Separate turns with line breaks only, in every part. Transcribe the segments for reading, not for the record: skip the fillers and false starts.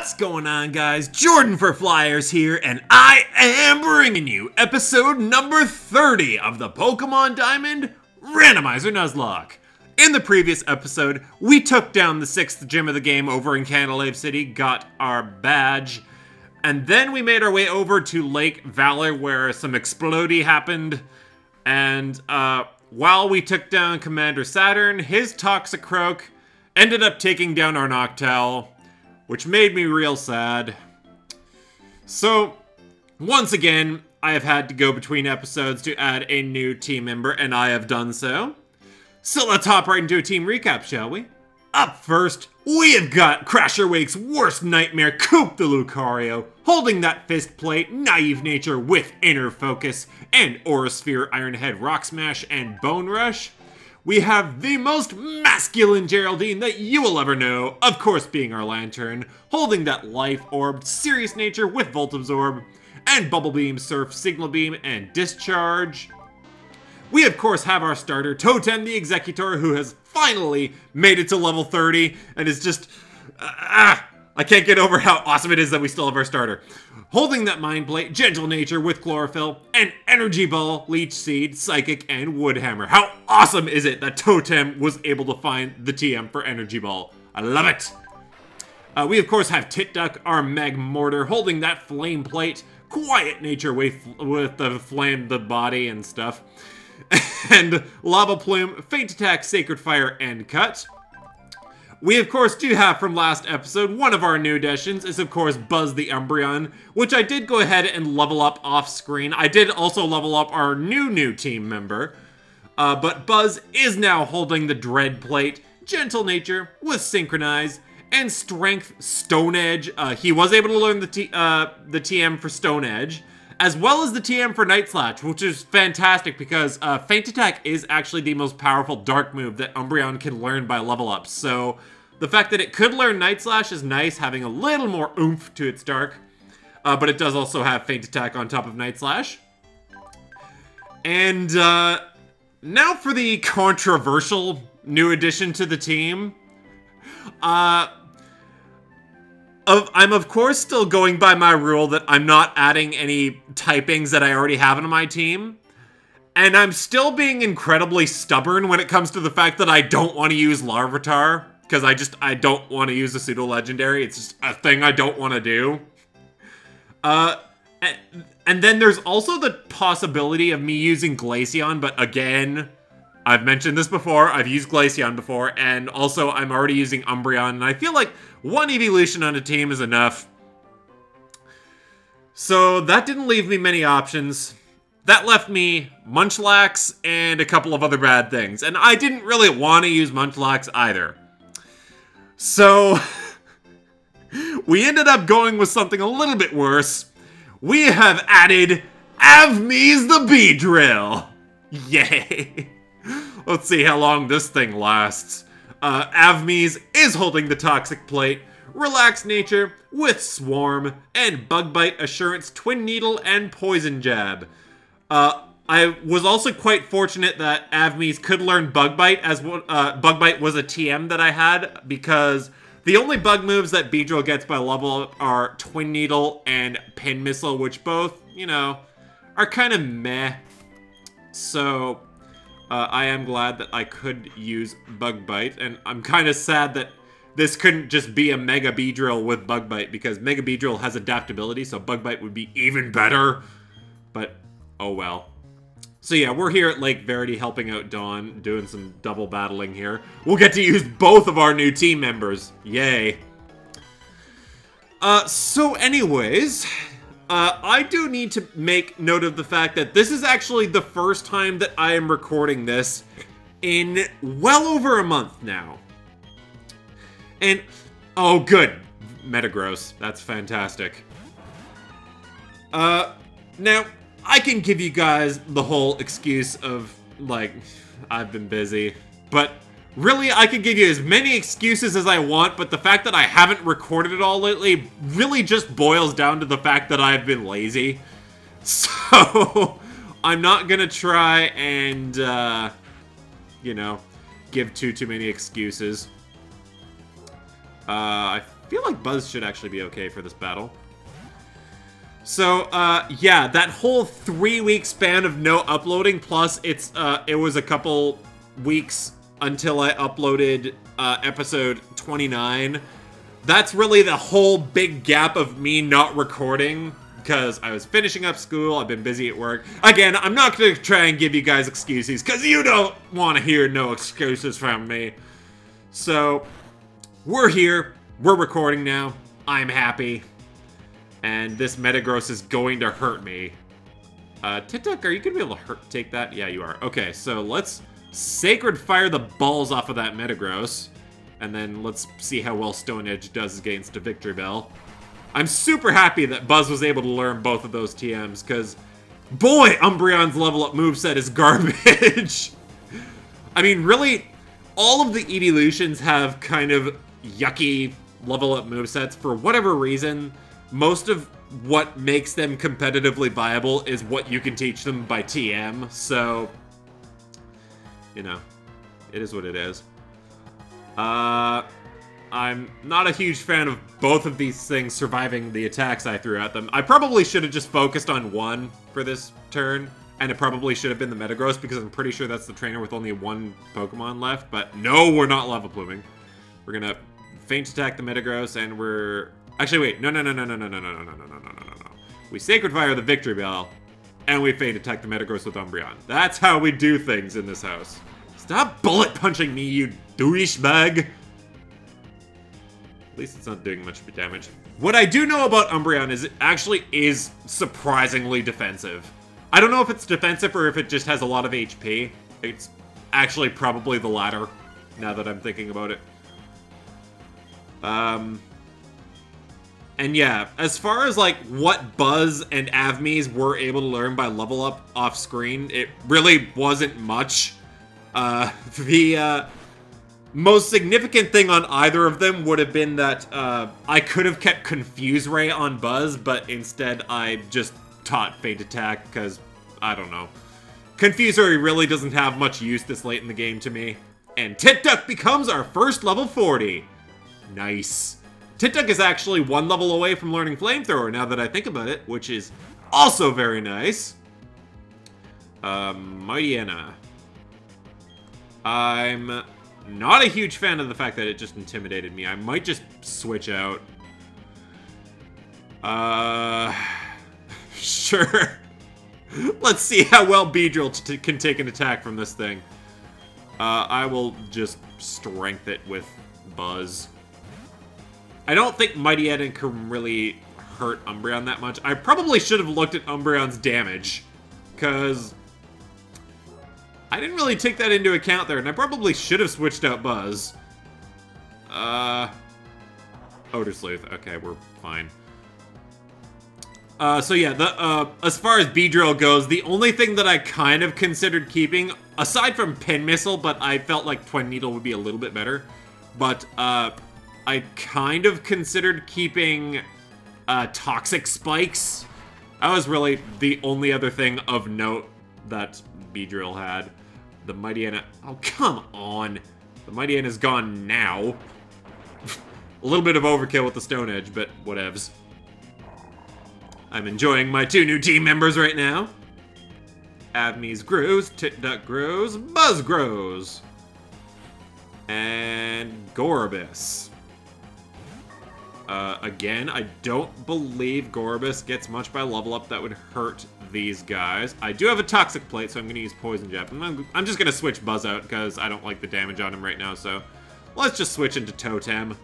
What's going on, guys? Jordan for Flyers here, and I am bringing you episode number 30 of the Pokemon Diamond Randomizer Nuzlocke. In the previous episode, we took down the 6th gym of the game over in Lake City, got our badge, and then we made our way over to Lake Valor where some explodey happened, and while we took down Commander Saturn, his Toxicroak ended up taking down our Noctowl, which made me real sad. So, once again, I have had to go between episodes to add a new team member, and I have done so. So let's hop right into a team recap, shall we? Up first, we have got Crasher Wake's worst nightmare, Coop the Lucario, holding that fist plate, Naive Nature with Inner Focus, and Aura Sphere, Iron Head, Rock Smash, and Bone Rush. We have the most masculine Geraldine that you will ever know, of course being our Lantern, holding that Life Orb, Serious Nature with Volt Absorb, and Bubble Beam, Surf, Signal Beam, and Discharge. We of course have our starter, Totem the Executor, who has finally made it to level 30, and is just... I can't get over how awesome it is that we still have our starter. Holding that Mind Plate, Gentle Nature with Chlorophyll, and Energy Ball, Leech Seed, Psychic, and Woodhammer. How awesome is it that Totem was able to find the TM for Energy Ball? I love it! We of course have Titduck, our Mag Mortar, holding that Flame Plate, Quiet Nature with the Flame, the body and stuff, and Lava Plume, Faint Attack, Sacred Fire, and Cut. We, of course, do have from last episode, one of our new additions is, of course, Buzz the Umbreon, which I did go ahead and level up off-screen. I did also level up our new team member, but Buzz is now holding the Dread Plate, Gentle Nature with Synchronize, and Strength Stone Edge. He was able to learn the TM for Stone Edge, as well as the TM for Night Slash, which is fantastic because Faint Attack is actually the most powerful Dark move that Umbreon can learn by level up. So the fact that it could learn Night Slash is nice, having a little more oomph to its Dark. But it does also have Faint Attack on top of Night Slash. And now for the controversial new addition to the team. I'm of course still going by my rule that I'm not adding any typings that I already have in my team. And I'm still being incredibly stubborn when it comes to the fact that I don't want to use Larvitar. Because I don't want to use a pseudo-legendary. It's just a thing I don't want to do. And then there's also the possibility of me using Glaceon, but again, I've mentioned this before, I've used Glaceon before, and also I'm already using Umbreon, and I feel like one evolution on a team is enough. So that didn't leave me many options. That left me Munchlax and a couple of other bad things, and I didn't really want to use Munchlax either. So we ended up going with something a little bit worse. We have added Avmies the Beedrill. Yay! Let's see how long this thing lasts. Avmies is holding the Toxic Plate, Relax Nature with Swarm, and Bug Bite, Assurance, Twin Needle, and Poison Jab. I was also quite fortunate that Avmies could learn Bug Bite, as Bug Bite was a TM that I had, because the only bug moves that Beedrill gets by level up are Twin Needle and Pin Missile, which both, you know, are kind of meh. So I am glad that I could use Bug Bite, and I'm kind of sad that this couldn't just be a Mega Beedrill with Bug Bite, because Mega Beedrill has adaptability, so Bug Bite would be even better. But, oh well. So yeah, we're here at Lake Verity helping out Dawn, doing some double battling here. We'll get to use both of our new team members. Yay. So anyways, I do need to make note of the fact that this is actually the first time that I am recording this in well over a month now. And, oh good, Metagross, that's fantastic. Now, I can give you guys the whole excuse of, like, I've been busy, but really, I can give you as many excuses as I want, but the fact that I haven't recorded it all lately really just boils down to the fact that I've been lazy. So, I'm not gonna try and, you know, give too many excuses. I I feel like Buzz should actually be okay for this battle. So, yeah, that whole 3-week span of no uploading, plus it was a couple weeks until I uploaded episode 29. That's really the whole big gap of me not recording, because I was finishing up school, I've been busy at work. Again, I'm not going to try and give you guys excuses, because you don't want to hear no excuses from me. So, we're here, we're recording now, I'm happy, and this Metagross is going to hurt me. Tituk, are you going to be able to take that? Yeah, you are. Okay, so let's Sacred Fire the balls off of that Metagross. And then let's see how well Stone Edge does against a Victory Bell. I'm super happy that Buzz was able to learn both of those TMs, because, boy, Umbreon's level-up moveset is garbage. I mean, really, all of the Evolutions have kind of yucky level-up movesets. For whatever reason, most of what makes them competitively viable is what you can teach them by TM, so, you know, it is what it is. I'm not a huge fan of both of these things surviving the attacks I threw at them. I probably should have just focused on one for this turn, and it probably should have been the Metagross, because I'm pretty sure that's the trainer with only one Pokemon left, but no, we're not Lava Pluming. We're gonna Feint Attack the Metagross, and we're... Actually, wait, no. We Sacred Fire the Victory Bell, and we Feint Attack the Metagross with Umbreon. That's how we do things in this house. Stop bullet punching me, you douchebag! At least it's not doing much damage. What I do know about Umbreon is it actually is surprisingly defensive. I don't know if it's defensive or if it just has a lot of HP. It's actually probably the latter, now that I'm thinking about it. And yeah, as far as like what Buzz and Avmies were able to learn by level up off screen, it really wasn't much. The most significant thing on either of them would have been that I could have kept Confuse Ray on Buzz, but instead I just taught Feint Attack, because, I don't know. Confuse Ray really doesn't have much use this late in the game to me. And Tituk becomes our first level 40. Nice. Tituk is actually one level away from learning Flamethrower, now that I think about it, which is also very nice. Mightyena. I'm not a huge fan of the fact that it just intimidated me. I might just switch out. Sure. Let's see how well Beedrill can take an attack from this thing. I will just strength it with Buzz. I don't think Mightyena can really hurt Umbreon that much. I probably should have looked at Umbreon's damage, because I didn't really take that into account there, and I probably should have switched out Buzz. Odor Sleuth. Okay, we're fine. So yeah, as far as Beedrill goes, the only thing that I kind of considered keeping, aside from Pin Missile, but I felt like Twin Needle would be a little bit better, but, I kind of considered keeping, Toxic Spikes. That was really the only other thing of note that Beedrill had. The Mightyena... Oh, come on! The Mightyena's gone now. A little bit of overkill with the Stone Edge, but whatevs. I'm enjoying my 2 new team members right now. Avmies grows, Titduck grows, Buzz grows. And Gorbis. Again, I don't believe Gorbis gets much by level up that would hurt these guys. I do have a Toxic Plate, so I'm going to use Poison Jab. I'm just going to switch Buzz out, because I don't like the damage on him right now, so let's just switch into Totem.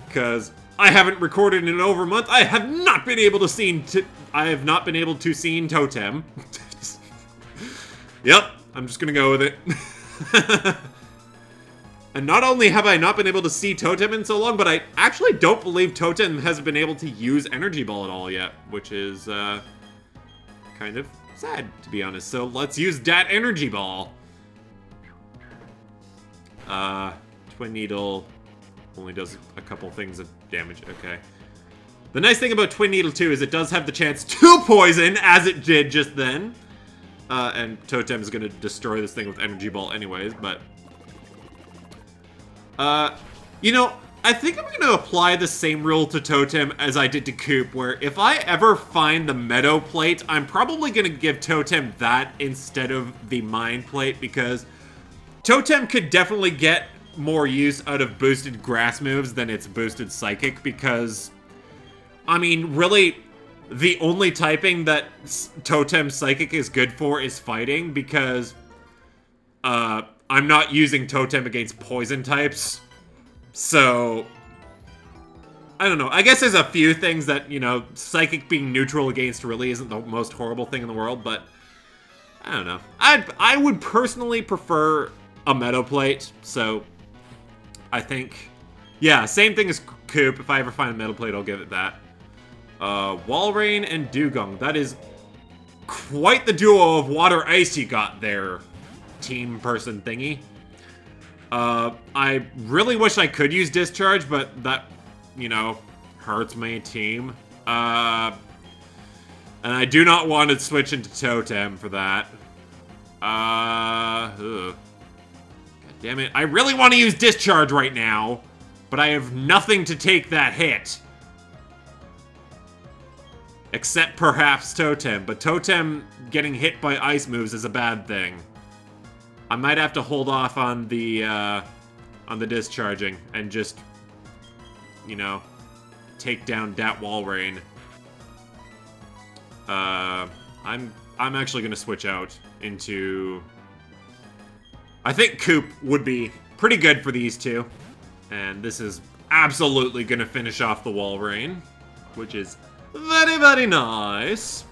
Because I haven't recorded in over a month. I have not been able to see Totem. Yep, I'm just going to go with it. And not only have I not been able to see Totem in so long, but I actually don't believe Totem has been able to use Energy Ball at all yet, which is, kind of sad, to be honest. So let's use that Energy Ball. Twin Needle only does a couple things of damage. Okay. The nice thing about Twin Needle, too, is it does have the chance to poison, as it did just then. And Totem is going to destroy this thing with Energy Ball anyways, but... you know, I think I'm going to apply the same rule to Totem as I did to Coop, where if I ever find the Meadow Plate, I'm probably going to give Totem that instead of the Mind Plate, because Totem could definitely get more use out of boosted grass moves than its boosted Psychic, because, I mean, really, the only typing that Totem Psychic is good for is fighting, because I'm not using Totem against poison types. So, I don't know. I guess there's a few things that, you know, Psychic being neutral against really isn't the most horrible thing in the world, but I don't know. I would personally prefer a Meadow Plate, so I think, yeah, same thing as Coop. If I ever find a Meadow Plate, I'll give it that. Walrein and Dugong. That is quite the duo of water-ice you got there, team person thingy. I really wish I could use Discharge, but that, you know, hurts my team. And I do not want to switch into Totem for that. God damn it. I really want to use Discharge right now, but I have nothing to take that hit. Except perhaps Totem, but Totem getting hit by ice moves is a bad thing. I might have to hold off on the discharging and just, you know, take down that Walrein. I'm actually gonna switch out into. I think Coop would be pretty good for these two, and this is absolutely gonna finish off the Walrein, which is very, very nice.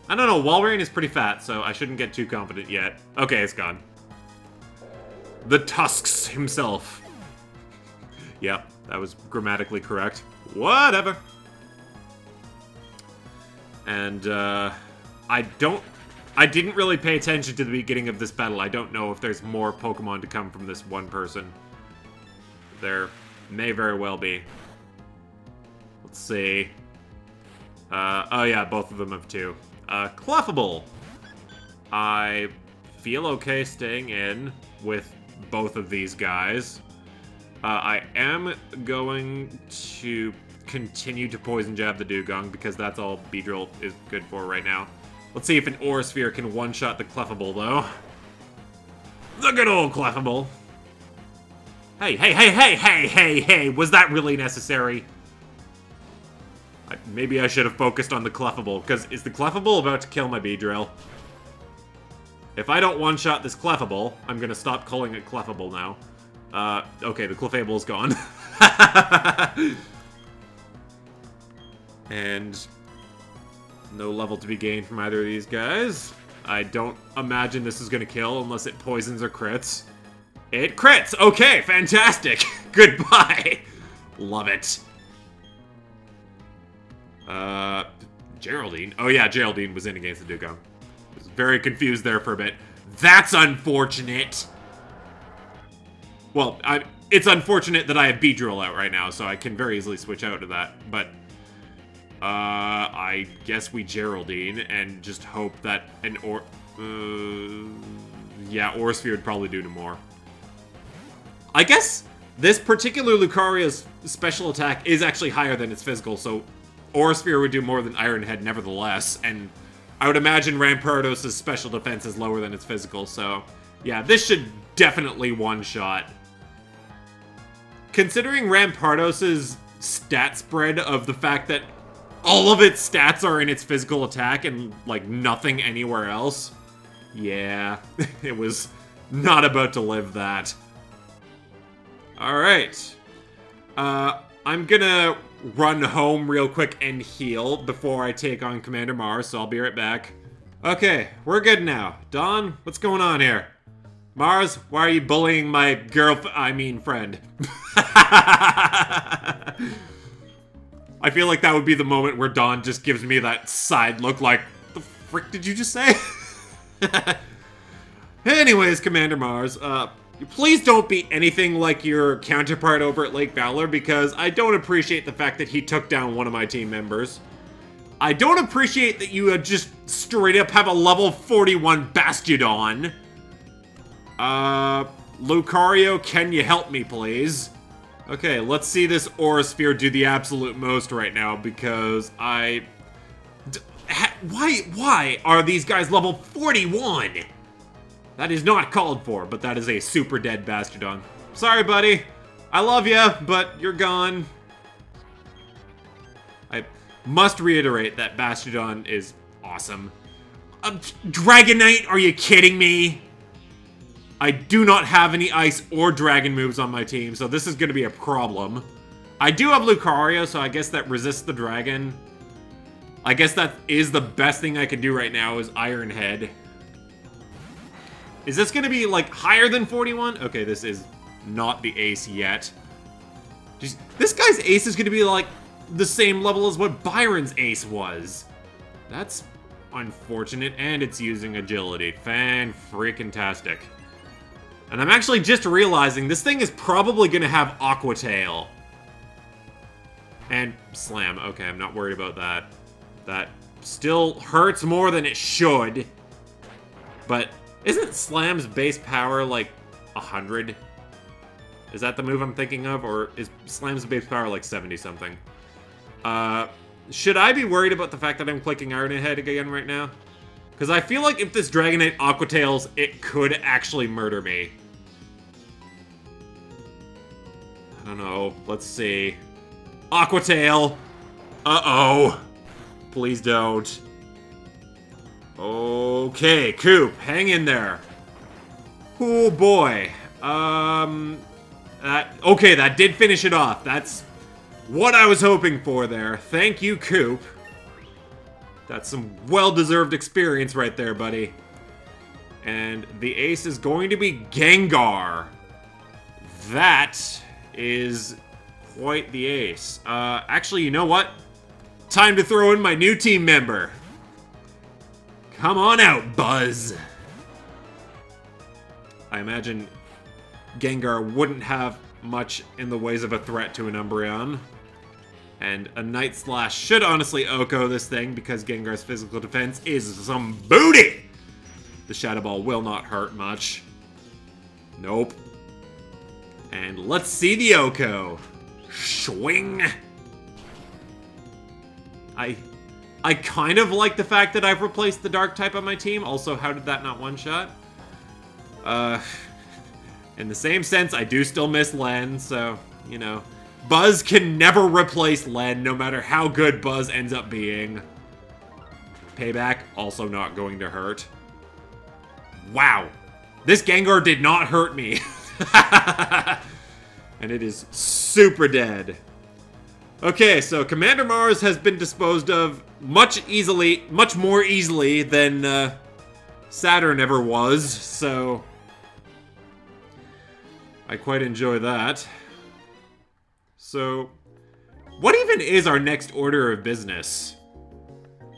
I don't know. Walrein is pretty fat, so I shouldn't get too confident yet. Okay, it's gone. The Tusks himself. Yep, that was grammatically correct. Whatever. And, I didn't really pay attention to the beginning of this battle. I don't know if there's more Pokemon to come from this one person. There may very well be. Let's see. Oh yeah, both of them have two. Clefable. I feel okay staying in with both of these guys. I am going to continue to Poison Jab the Dugong because that's all Beedrill is good for right now. Let's see if an Aura Sphere can one-shot the Clefable, though. The good old Clefable. Hey, was that really necessary? Maybe I should have focused on the Clefable, because is the Clefable about to kill my Beedrill? If I don't one-shot this Clefable, I'm gonna stop calling it Clefable now. Okay, the Clefable's gone. And no level to be gained from either of these guys. I don't imagine this is gonna kill unless it poisons or crits. It crits! Okay, fantastic! Goodbye! Love it. Geraldine. Oh yeah, Geraldine was in against the Dugong. I was very confused there for a bit. That's unfortunate! Well, it's unfortunate that I have Beedrill out right now, so I can very easily switch out to that, but I guess we Geraldine and just hope that an Aura Sphere would probably do no more. I guess this particular Lucario's special attack is actually higher than its physical, so Aura Sphere would do more than Iron Head nevertheless, and I would imagine Rampardos' special defense is lower than its physical, so yeah, this should definitely one-shot. Considering Rampardos' stat spread of the fact that all of its stats are in its physical attack and, like, nothing anywhere else, yeah, it was not about to live that. Alright. I'm gonna run home real quick and heal before I take on Commander Mars, so I'll be right back. Okay, we're good now. Dawn, what's going on here? Mars, why are you bullying my friend? I feel like that would be the moment where Dawn just gives me that side look like, the frick did you just say? Anyways, Commander Mars, please don't be anything like your counterpart over at Lake Valor, because I don't appreciate the fact that he took down one of my team members. I don't appreciate that you just straight up have a level 41 Bastiodon. Lucario, can you help me, please? Okay, let's see this Aura Sphere do the absolute most right now, because why are these guys level 41? That is not called for, but that is a super dead Bastardon. Sorry, buddy. I love you, but you're gone. I must reiterate that Bastardon is awesome. Dragonite, are you kidding me? I do not have any ice or dragon moves on my team, so this is going to be a problem. I do have Lucario, so I guess that resists the dragon. I guess that is the best thing I can do right now is Iron Head. Is this going to be, like, higher than 41? Okay, this is not the ace yet. Just, this guy's ace is going to be, like, the same level as what Byron's ace was. That's unfortunate, and it's using agility. Fan-freaking-tastic. And I'm actually just realizing this thing is probably going to have Aqua Tail. And Slam. Okay, I'm not worried about that. That still hurts more than it should. But isn't Slam's base power like 100? Is that the move I'm thinking of? Or is Slam's base power like 70-something? Should I be worried about the fact that I'm clicking Iron Head again right now? Because I feel like if this Dragonite Aqua Tails, it could actually murder me. I don't know. Let's see. Aqua Tail. Uh-oh. Please don't. Okay, Coop, hang in there. Oh boy. Okay, that did finish it off. That's what I was hoping for there. Thank you, Coop. That's some well-deserved experience right there, buddy. And the ace is going to be Gengar. That is quite the ace. Actually, you know what? Time to throw in my new team member. Come on out, Buzz. I imagine Gengar wouldn't have much in the ways of a threat to an Umbreon. And a Night Slash should honestly Oko this thing because Gengar's physical defense is some booty! The Shadow Ball will not hurt much. Nope. And let's see the Oko. Swing! I kind of like the fact that I've replaced the Dark type on my team. Also, how did that not one-shot? In the same sense, I do still miss Len, so, you know. Buzz can never replace Len, no matter how good Buzz ends up being. Payback, also not going to hurt. Wow. This Gengar did not hurt me. And it is super dead. Okay, so Commander Mars has been disposed of much more easily than Saturn ever was, so I quite enjoy that. So, what even is our next order of business?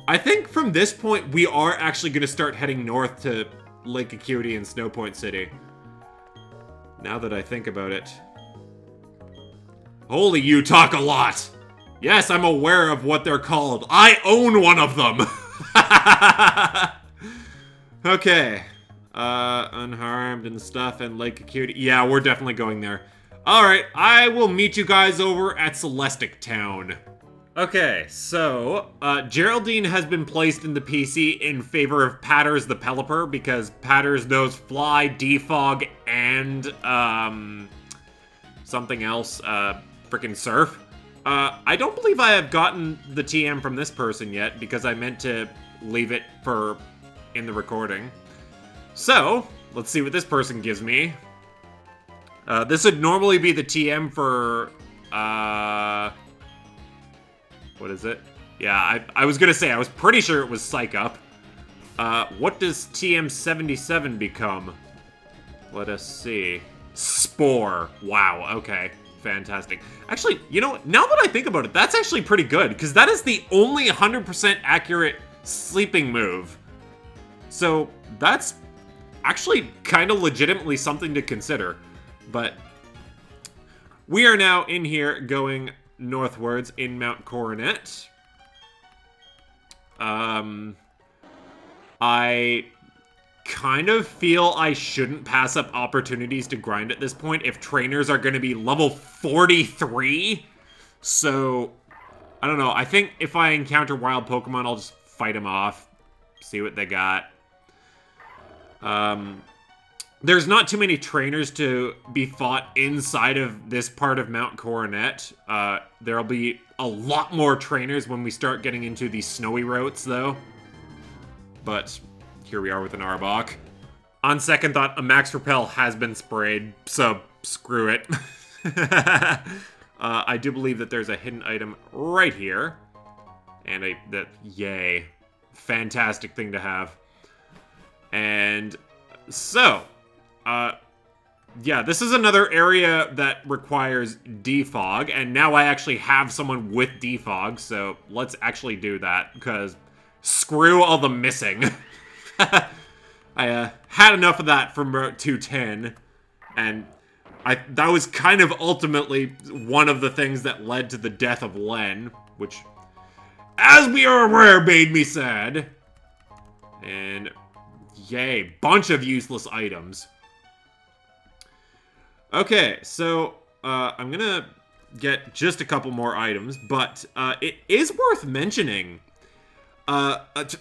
I think from this point, we are actually going to start heading north to Lake Acuity and Snowpoint City. Now that I think about it. Holy, you talk a lot! Yes, I'm aware of what they're called. I own one of them! Okay. Unharmed and stuff and Lake Acuity. Yeah, we're definitely going there. Alright, I will meet you guys over at Celestic Town. Okay, so, Geraldine has been placed in the PC in favor of Patters the Pelipper because Patters knows Fly, Defog, and, something else, frickin' Surf. I don't believe I have gotten the TM from this person yet because I meant to leave it in the recording. So, let's see what this person gives me. This would normally be the TM for, what is it? Yeah, I was gonna say, I was pretty sure it was Psych Up. What does TM77 become? Let us see. Spore. Wow, okay. Fantastic. Actually, you know, now that I think about it, that's actually pretty good, because that is the only 100% accurate sleeping move. So, that's actually kind of legitimately something to consider. But we are now in here going northwards in Mount Coronet. I kind of feel I shouldn't pass up opportunities to grind at this point if trainers are going to be level 43. So, I don't know. I think if I encounter wild Pokemon, I'll just fight them off. See what they got. There's not too many trainers to be fought inside of this part of Mount Coronet. There'll be a lot more trainers when we start getting into the snowy routes, though. But here we are with an Arbok. On second thought, a Max Repel has been sprayed, so screw it. I do believe that there's a hidden item right here. And yay. Fantastic thing to have. And so, yeah, this is another area that requires defog, and now I actually have someone with defog, so let's actually do that, because screw all the missing. I had enough of that from Route 210, and that was kind of ultimately one of the things that led to the death of Len, which, as we are aware, made me sad. And yay, bunch of useless items. Okay, so I'm gonna get just a couple more items, but it is worth mentioning. It's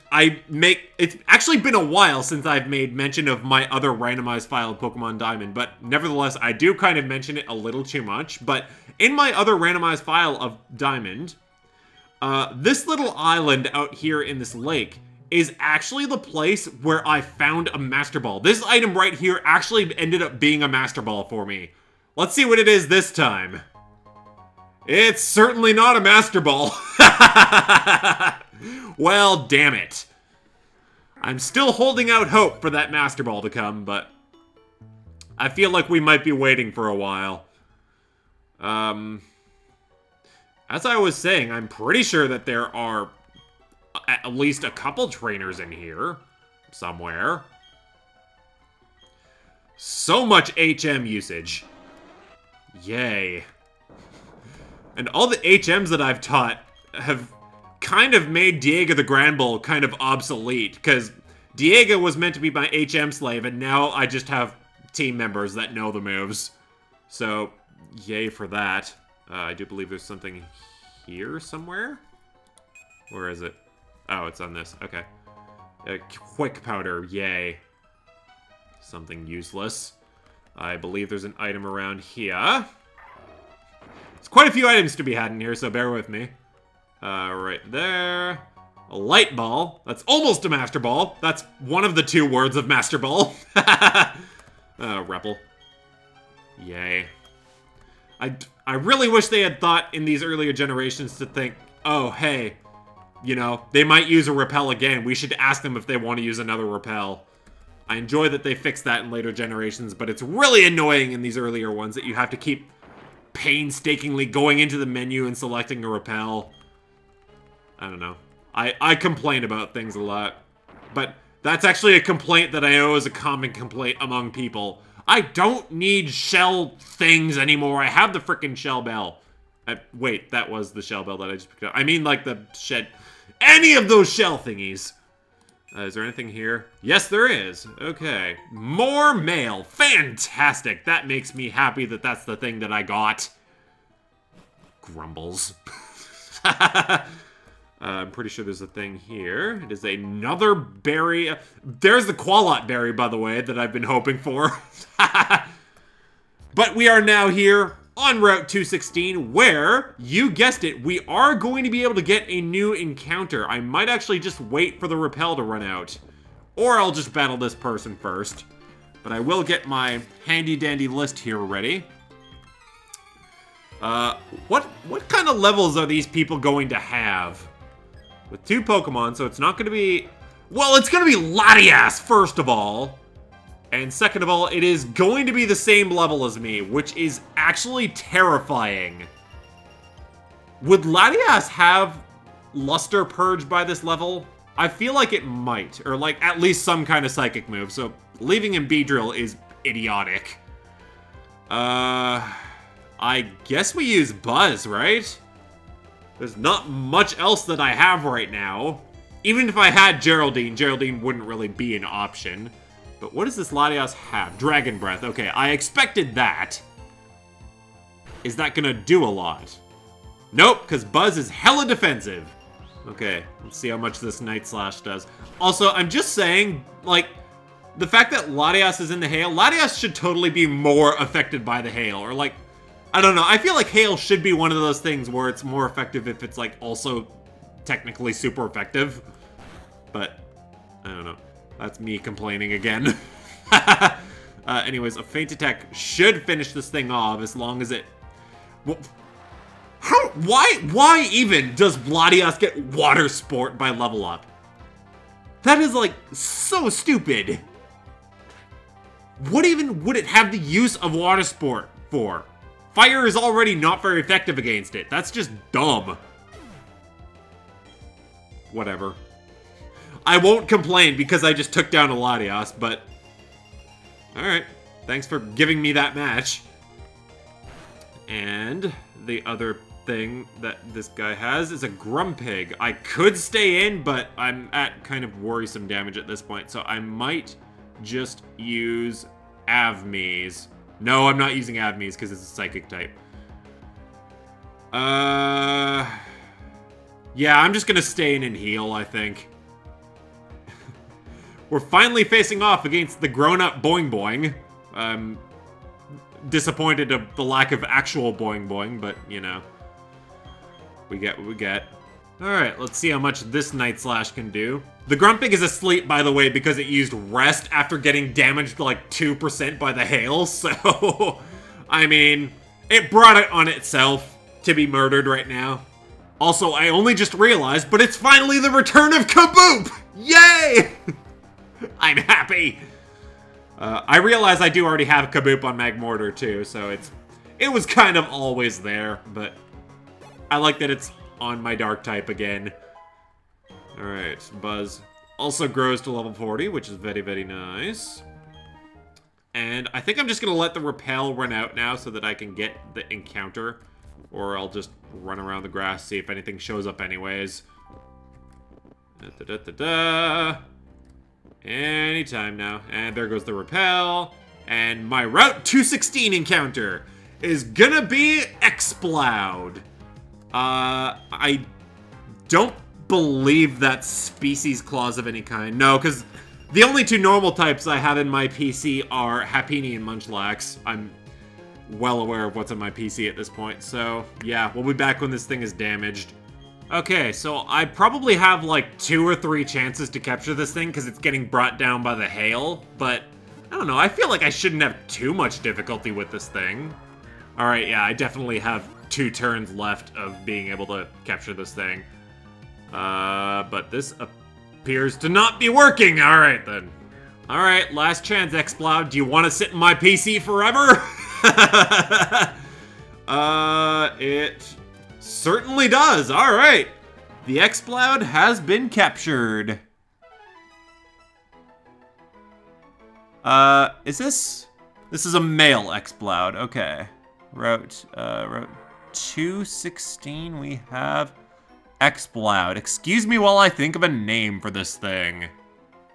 actually been a while since I've made mention of my other randomized file of Pokemon Diamond, but nevertheless, I do kind of mention it a little too much. But in my other randomized file of Diamond, this little island out here in this lake is actually the place where I found a Master Ball. This item right here actually ended up being a Master Ball for me. Let's see what it is this time. It's certainly not a Master Ball. Well, damn it. I'm still holding out hope for that Master Ball to come, but I feel like we might be waiting for a while. As I was saying, I'm pretty sure that there are at least a couple trainers in here somewhere. So much HM usage. Yay. And all the HMs that I've taught have kind of made Diego the Grand Bull kind of obsolete, because Diego was meant to be my HM slave, and now I just have team members that know the moves. So, yay for that. I do believe there's something here somewhere? Where is it? Oh, it's on this. Okay. Quick powder. Yay. Something useless. I believe there's an item around here. There's quite a few items to be had in here, so bear with me. Right there. A light ball. That's almost a Master Ball. That's one of the two words of Master Ball. Repel. Yay. I really wish they had thought in these earlier generations to think, oh, hey, you know, they might use a Repel again. We should ask them if they want to use another Repel. I enjoy that they fixed that in later generations, but it's really annoying in these earlier ones that you have to keep painstakingly going into the menu and selecting a Repel. I don't know. I complain about things a lot, but that's actually a complaint that I know is a common complaint among people. I don't need shell things anymore. I have the frickin' shell bell. Wait, that was the shell bell that I just picked up. I mean, like, the shed. Any of those shell thingies. Is there anything here? Yes, there is. Okay. More mail. Fantastic. That makes me happy that that's the thing that I got. Grumbles. I'm pretty sure there's a thing here. It is another berry. There's the Qualot berry, by the way, that I've been hoping for. But we are now here on Route 216, where, you guessed it, we are going to be able to get a new encounter. I might actually just wait for the Repel to run out. Or I'll just battle this person first. But I will get my handy-dandy list here ready. What kind of levels are these people going to have? With two Pokemon, so it's not going to be... Well, it's going to be Latias, first of all. And second of all, it is going to be the same level as me, which is actually terrifying. Would Latias have Luster Purge by this level? I feel like it might, or like at least some kind of psychic move, so leaving him Beedrill is idiotic. I guess we use Buzz, right? There's not much else that I have right now. Even if I had Geraldine, Geraldine wouldn't really be an option. But what does this Latias have? Dragon Breath. Okay, I expected that. Is that gonna do a lot? Nope, because Buzz is hella defensive. Okay, let's see how much this Night Slash does. Also, I'm just saying, like, the fact that Latias is in the hail, Latias should totally be more affected by the hail. Or, like, I don't know. I feel like hail should be one of those things where it's more effective if it's, like, also technically super effective. But, I don't know. That's me complaining again. Anyways, a Feint Attack should finish this thing off as long as it... Well, why even does Latias get Water Sport by level up? That is, like, so stupid. What even would it have the use of Water Sport for? Fire is already not very effective against it. That's just dumb. Whatever. I won't complain because I just took down a Latias, but... Alright. Thanks for giving me that match. And the other thing that this guy has is a Grumpig. I could stay in, but I'm at kind of worrisome damage at this point, so I might just use Avmies. No, I'm not using Avmies because it's a Psychic type. Yeah, I'm just gonna stay in and heal, I think. We're finally facing off against the grown-up Boing Boing. I'm disappointed of the lack of actual Boing Boing, but, you know. We get what we get. Alright, let's see how much this Night Slash can do. The Grumpig is asleep, by the way, because it used Rest after getting damaged like 2% by the hail, so... I mean, it brought it on itself to be murdered right now. Also, I only just realized, but it's finally the return of Kaboop! Yay! I'm happy! I realize I do already have Kaboop on Magmortar too, so it was kind of always there, but I like that it's on my Dark type again. Alright, Buzz also grows to level 40, which is very, very nice. And I think I'm just gonna let the Repel run out now so that I can get the encounter. Or I'll just run around the grass, see if anything shows up anyways. Da-da-da-da-da. Anytime now. And there goes the Repel. And my Route 216 encounter is gonna be Exploud. I don't believe that's Species Claws of any kind. No, because the only two normal types I have in my PC are Happiny and Munchlax. I'm well aware of what's on my PC at this point. So, yeah, we'll be back when this thing is damaged. Okay, so I probably have like 2 or 3 chances to capture this thing because it's getting brought down by the hail, but I don't know, I feel like I shouldn't have too much difficulty with this thing. Alright, yeah, I definitely have 2 turns left of being able to capture this thing. But this appears to not be working. Alright, then. Alright, last chance, Exploud. Do you want to sit in my PC forever? It certainly does. Alright. The Exploud has been captured. Is this? This is a male Exploud. Okay. Route 216, we have Exploud. Excuse me while I think of a name for this thing.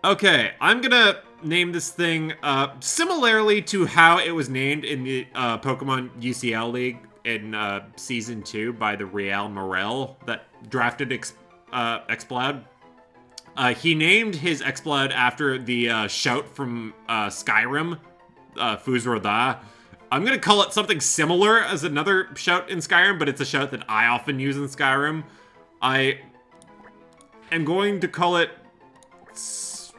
Okay, I'm gonna name this thing similarly to how it was named in the Pokemon UCL League in Season 2 by the Real Morel that drafted Exploud. He named his Exploud after the shout from Skyrim, Fuzroda. I'm gonna call it something similar as another shout in Skyrim, but it's a shout that I often use in Skyrim. I am going to call it it's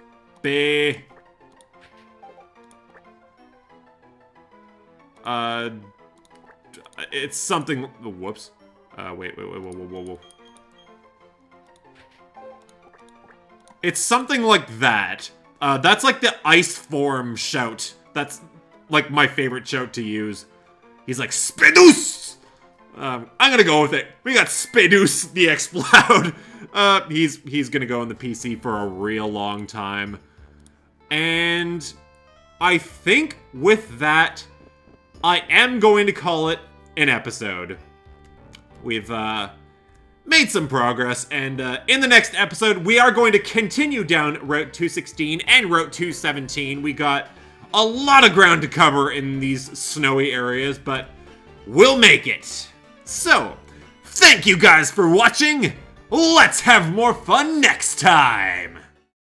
something. Whoops. Wait. Whoa. It's something like that. That's like the ice form shout. That's like my favorite shout to use. He's like, Spedoos! I'm gonna go with it. We got Spedoos the Exploud. He's gonna go on the PC for a real long time. And I think with that, I am going to call it an episode. We've made some progress, and in the next episode, we are going to continue down Route 216 and Route 217. We got a lot of ground to cover in these snowy areas, but we'll make it. So, thank you guys for watching. Let's have more fun next time.